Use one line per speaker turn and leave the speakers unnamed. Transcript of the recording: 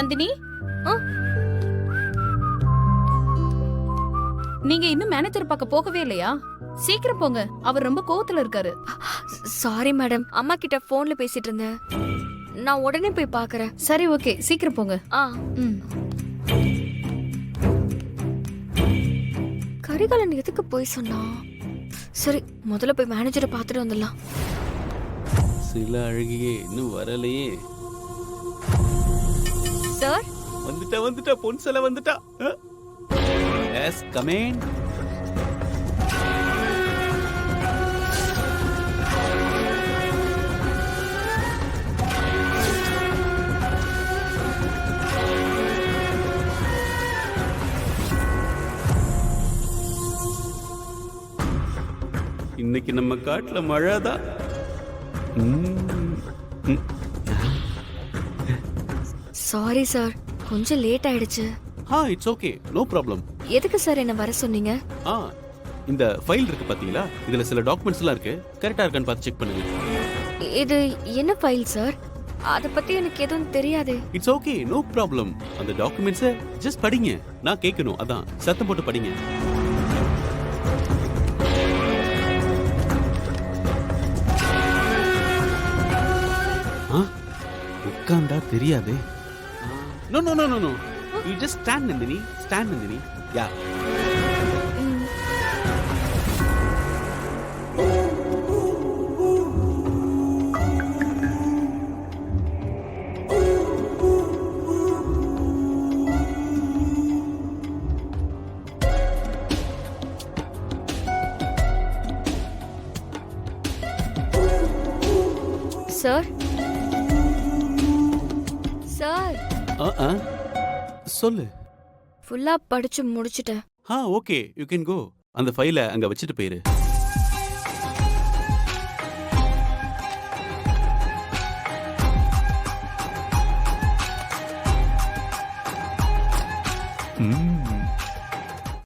நந்தினி
ஆ?
நீங்க இன்னும் மேனேஜர் பார்க்க போகவே இல்லையா? சீக்கிரம் போங்க, அவர் ரொம்ப கோவத்துல இருக்காரு.
சாரி மேடம், அம்மா கிட்ட போன்ல பேசிட்டு இருந்தேன். நான் உடனே போய் பார்க்கறேன்.
சரி ஓகே, சீக்கிரம் போங்க.
ஆ.
ம்.
கரிகாலன் எதுக்கு போய் சொன்னா? சரி, முதல்ல போய் மேனேஜரை பார்த்துட்டு வந்துடலாம்.
சில அழகியே இன்னும் வரலையே.
சார்,
வந்துட்டா பொன் சில வந்துட்டா. Yes come on. இன்னைக்கு நம்ம காட்டுல மழைதான்.
சாரி சார், கொஞ்சம் லேட் ஆயிடுச்சு.
It's okay, no problem.
எதுக்கு சார் என்ன வர சொன்னீங்க?
இந்த ஃபைல் இருக்கு பாத்தீங்களா, இதுல சில டாக்குமெண்ட்ஸ் எல்லாம் இருக்கு. கரெக்டா இருக்கான்னு பார்த்து செக் பண்ணுங்க.
இது என்ன ஃபைல் சார்? அத பத்தி எனக்கு எதுவும் தெரியாது.
It's okay, no problem. அந்த டாக்குமெண்ட்ஸை ஜஸ்ட் படிங்க. நான் கேட்கணும், அதான் சத்தம் போட்டு படிங்க. உட்கார்ந்தா தெரியாது. No no no no no, you just stand Nandini, stand Nandini. Yeah.
Sir, sir,
சொல்லு.
ஃபுல்லா படிச்சு முடிச்சிட்டேன்.
Okay, you can go. அந்த ஃபைலை அங்க வச்சுட்டு போயிரு.